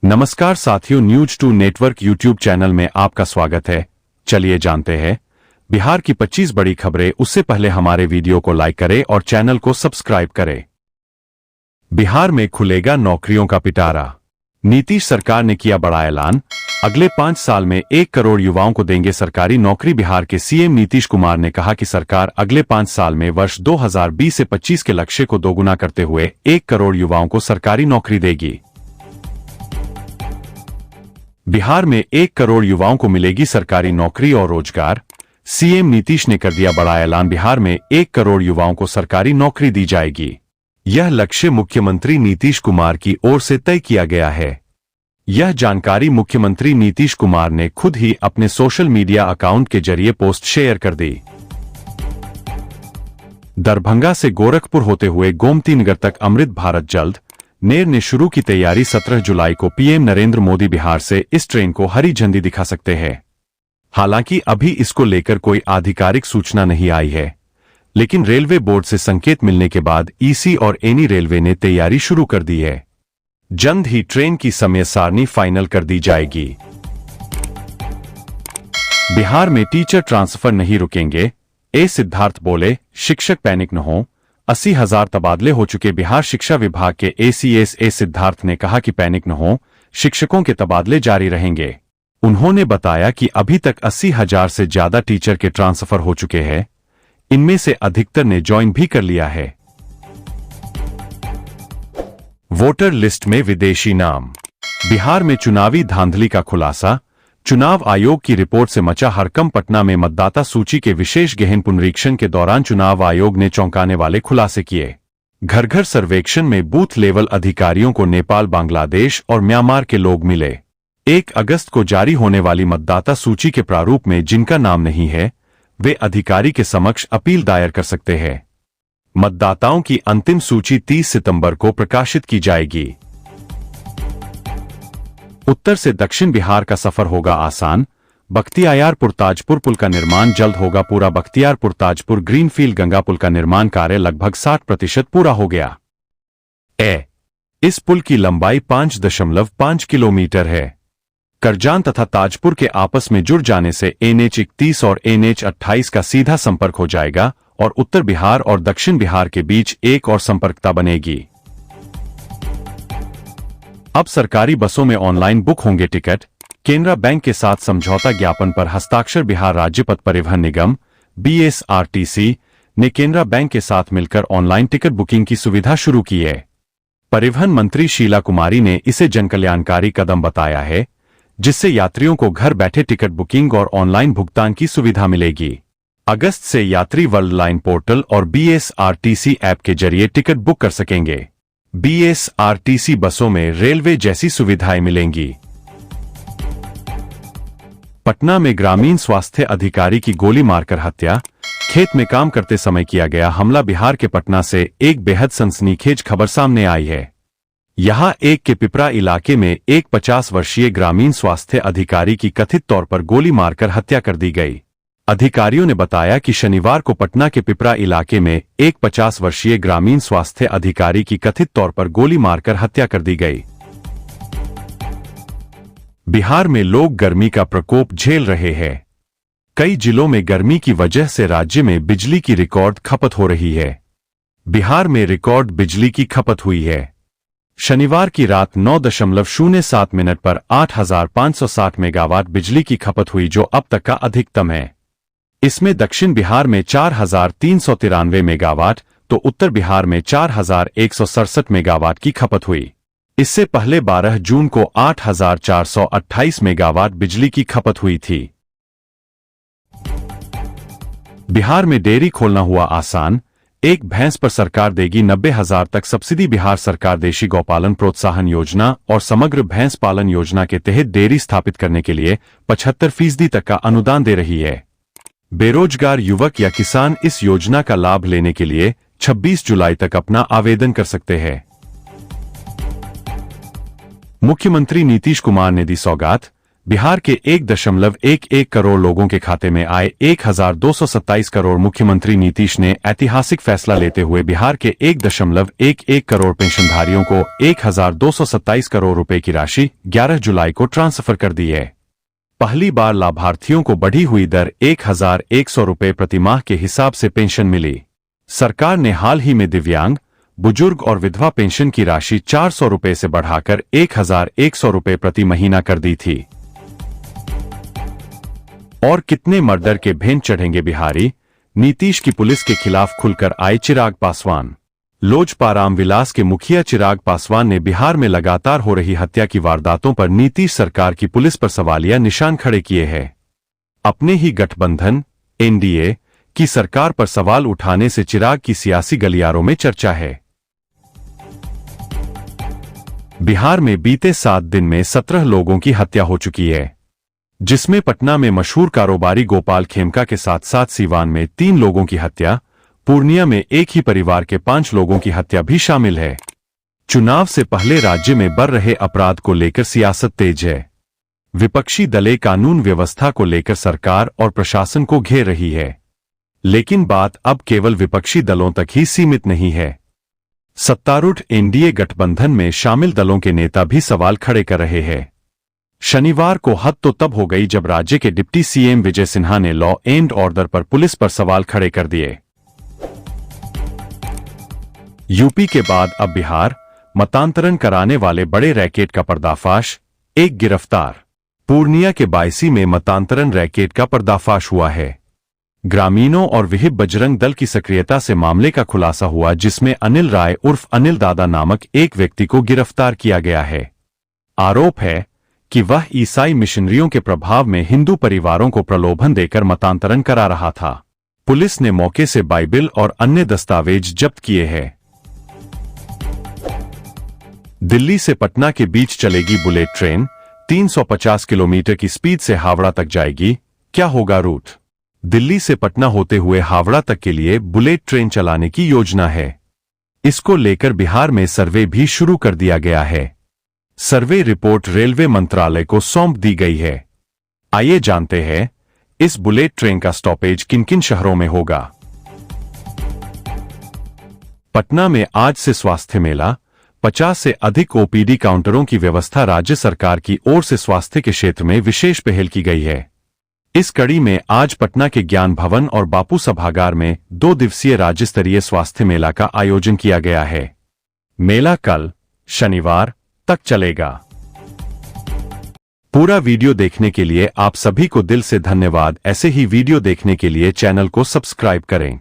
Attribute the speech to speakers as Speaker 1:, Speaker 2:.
Speaker 1: नमस्कार साथियों, न्यूज2 network YouTube channel में आपका स्वागत है। चलिए जानते हैं बिहार की 25 बड़ी खबरें। उससे पहले हमारे वीडियो को लाइक करें और चैनल को सब्सक्राइब करें। बिहार में खुलेगा नौकरियों का पिटारा। नीतीश सरकार ने किया बड़ा ऐलान। अगले 5 साल में 1 करोड़ युवाओं को देंगे सरकारी नौकरी। बिहार के सीएम नीतीश कुमार ने कहा कि सरकार अगले 5 साल में वर्ष 2020 से 25 के लक्ष्य को दोगुना करते हुए 1 करोड़ युवाओं को सरकारी नौकरी देगी। बिहार में 1 करोड़ युवाओं को मिलेगी सरकारी नौकरी और रोजगार। सीएम नीतीश ने कर दिया बड़ा ऐलान। बिहार में 1 करोड़ युवाओं को सरकारी नौकरी दी जाएगी। यह लक्ष्य मुख्यमंत्री नीतीश कुमार की ओर से तय किया गया है। यह जानकारी मुख्यमंत्री नीतीश कुमार ने खुद ही अपने सोशल मीडिया अकाउंट के जरिए पोस्ट शेयर कर दी। दरभंगा से गोरखपुर होते हुए गोमती नगर तक अमृत भारत जल्द। नेर ने शुरू की तैयारी। 17 जुलाई को पीएम नरेंद्र मोदी बिहार से इस ट्रेन को हरी झंडी दिखा सकते हैं। हालांकि अभी इसको लेकर कोई आधिकारिक सूचना नहीं आई है, लेकिन रेलवे बोर्ड से संकेत मिलने के बाद ईसी और एनी रेलवे ने तैयारी शुरू कर दी है। जल्द ही ट्रेन की समय सारणी फाइनल कर दी जाएगी। बिहार में टीचर ट्रांसफर नहीं रुकेंगे। सिद्धार्थ बोले, शिक्षक पैनिक न हो। 80,000 तबादले हो चुके। बिहार शिक्षा विभाग के एसीएस सिद्धार्थ ने कहा कि पैनिक न हो, शिक्षकों के तबादले जारी रहेंगे। उन्होंने बताया कि अभी तक 80,000 से ज्यादा टीचर के ट्रांसफर हो चुके हैं। इनमें से अधिकतर ने ज्वाइन भी कर लिया है। वोटर लिस्ट में विदेशी नाम। बिहार में चुनावी धांधली का खुलासा। चुनाव आयोग की रिपोर्ट से मचा हड़कंप। पटना में मतदाता सूची के विशेष गहन पुनरीक्षण के दौरान चुनाव आयोग ने चौंकाने वाले खुलासे किए। घर घर सर्वेक्षण में बूथ लेवल अधिकारियों को नेपाल, बांग्लादेश और म्यांमार के लोग मिले। 1 अगस्त को जारी होने वाली मतदाता सूची के प्रारूप में जिनका नाम नहीं है, वे अधिकारी के समक्ष अपील दायर कर सकते हैं। मतदाताओं की अंतिम सूची 30 सितंबर को प्रकाशित की जाएगी। उत्तर से दक्षिण बिहार का सफर होगा आसान। बख्तियारपुर ताजपुर पुल का निर्माण जल्द होगा पूरा। बख्तियारपुर ताजपुर ग्रीनफील्ड गंगा पुल का निर्माण कार्य लगभग 60% पूरा हो गया। इस पुल की लंबाई 5.5 किलोमीटर है। करजान तथा ताजपुर के आपस में जुड़ जाने से NH 31 और NH 28 का सीधा संपर्क हो जाएगा और उत्तर बिहार और दक्षिण बिहार के बीच एक और संपर्कता बनेगी। अब सरकारी बसों में ऑनलाइन बुक होंगे टिकट। केनरा बैंक के साथ समझौता ज्ञापन पर हस्ताक्षर। बिहार राज्य पथ परिवहन निगम BSRTC ने केनरा बैंक के साथ मिलकर ऑनलाइन टिकट बुकिंग की सुविधा शुरू की है। परिवहन मंत्री शीला कुमारी ने इसे जनकल्याणकारी कदम बताया है, जिससे यात्रियों को घर बैठे टिकट बुकिंग और ऑनलाइन भुगतान की सुविधा मिलेगी। अगस्त से यात्री वर्ल्ड लाइन पोर्टल और BSRTC ऐप के जरिए टिकट बुक कर सकेंगे। BSRTC बसों में रेलवे जैसी सुविधाएं मिलेंगी। पटना में ग्रामीण स्वास्थ्य अधिकारी की गोली मारकर हत्या। खेत में काम करते समय किया गया हमला। बिहार के पटना से एक बेहद सनसनीखेज खबर सामने आई है। यहां एक के पिपरा इलाके में एक 50 वर्षीय ग्रामीण स्वास्थ्य अधिकारी की कथित तौर पर गोली मारकर हत्या कर दी गई। अधिकारियों ने बताया कि शनिवार को पटना के पिपरा इलाके में एक 50 वर्षीय ग्रामीण स्वास्थ्य अधिकारी की कथित तौर पर गोली मारकर हत्या कर दी गई। बिहार में लोग गर्मी का प्रकोप झेल रहे हैं। कई जिलों में गर्मी की वजह से राज्य में बिजली की रिकॉर्ड खपत हो रही है। बिहार में रिकॉर्ड बिजली की खपत हुई है। शनिवार की रात 9.07 मिनट पर 8,560 मेगावाट बिजली की खपत हुई, जो अब तक का अधिकतम है। इसमें दक्षिण बिहार में 4,393 मेगावाट तो उत्तर बिहार में 4,167 मेगावाट की खपत हुई। इससे पहले 12 जून को 8,428 मेगावाट बिजली की खपत हुई थी। बिहार में डेयरी खोलना हुआ आसान। एक भैंस पर सरकार देगी 90,000 तक सब्सिडी। बिहार सरकार देशी गौपालन प्रोत्साहन योजना और समग्र भैंस पालन योजना के तहत डेयरी स्थापित करने के लिए 75% तक का अनुदान दे रही है। बेरोजगार युवक या किसान इस योजना का लाभ लेने के लिए 26 जुलाई तक अपना आवेदन कर सकते हैं। मुख्यमंत्री नीतीश कुमार ने दी सौगात। बिहार के 1.11 करोड़ लोगों के खाते में आए 1227 करोड़। मुख्यमंत्री नीतीश ने ऐतिहासिक फैसला लेते हुए बिहार के 1.11 करोड़ पेंशनधारियों को 1227 करोड़ रुपए की राशि 11 जुलाई को ट्रांसफर कर दी है। पहली बार लाभार्थियों को बढ़ी हुई दर 1100 रुपए प्रतिमाह के हिसाब से पेंशन मिली। सरकार ने हाल ही में दिव्यांग, बुजुर्ग और विधवा पेंशन की राशि 400 रुपए से बढ़ाकर 1100 रुपए प्रति महीना कर दी थी। और कितने मर्डर के भेंट चढ़ेंगे बिहारी, नीतीश की पुलिस के खिलाफ खुलकर आए चिराग पासवान। लोजपा रामविलास के मुखिया चिराग पासवान ने बिहार में लगातार हो रही हत्या की वारदातों पर नीतीश सरकार की पुलिस पर सवालिया निशान खड़े किए हैं। अपने ही गठबंधन एनडीए की सरकार पर सवाल उठाने से चिराग की सियासी गलियारों में चर्चा है। बिहार में बीते 7 दिन में 17 लोगों की हत्या हो चुकी है, जिसमें पटना में मशहूर कारोबारी गोपाल खेमका के साथ साथ सीवान में 3 लोगों की हत्या, पूर्णिया में एक ही परिवार के 5 लोगों की हत्या भी शामिल है। चुनाव से पहले राज्य में बढ़ रहे अपराध को लेकर सियासत तेज है। विपक्षी दलें कानून व्यवस्था को लेकर सरकार और प्रशासन को घेर रही है, लेकिन बात अब केवल विपक्षी दलों तक ही सीमित नहीं है। सत्तारूढ़ एनडीए गठबंधन में शामिल दलों के नेता भी सवाल खड़े कर रहे हैं। शनिवार को हद तो तब हो गई जब राज्य के डिप्टी सीएम विजय सिन्हा ने लॉ एंड ऑर्डर पर पुलिस पर सवाल खड़े कर दिए। यूपी के बाद अब बिहार, मतांतरण कराने वाले बड़े रैकेट का पर्दाफाश, एक गिरफ्तार। पूर्णिया के बायसी में मतांतरण रैकेट का पर्दाफाश हुआ है। ग्रामीणों और विहिप बजरंग दल की सक्रियता से मामले का खुलासा हुआ, जिसमें अनिल राय उर्फ अनिल दादा नामक एक व्यक्ति को गिरफ्तार किया गया है। आरोप है कि वह ईसाई मिशनरियों के प्रभाव में हिंदू परिवारों को प्रलोभन देकर मतांतरण करा रहा था। पुलिस ने मौके से बाइबिल और अन्य दस्तावेज जब्त किए हैं। दिल्ली से पटना के बीच चलेगी बुलेट ट्रेन, 350 किलोमीटर की स्पीड से हावड़ा तक जाएगी। क्या होगा रूट? दिल्ली से पटना होते हुए हावड़ा तक के लिए बुलेट ट्रेन चलाने की योजना है। इसको लेकर बिहार में सर्वे भी शुरू कर दिया गया है। सर्वे रिपोर्ट रेलवे मंत्रालय को सौंप दी गई है। आइए जानते हैं इस बुलेट ट्रेन का स्टॉपेज किन किन शहरों में होगा। पटना में आज से स्वास्थ्य मेला, 50 से अधिक ओपीडी काउंटरों की व्यवस्था राज्य सरकार की ओर से स्वास्थ्य के क्षेत्र में विशेष पहल की गई है। इस कड़ी में आज पटना के ज्ञान भवन और बापू सभागार में 2 दिवसीय राज्य स्तरीय स्वास्थ्य मेला का आयोजन किया गया है। मेला कल शनिवार तक चलेगा। पूरा वीडियो देखने के लिए आप सभी को दिल से धन्यवाद। ऐसे ही वीडियो देखने के लिए चैनल को सब्सक्राइब करें।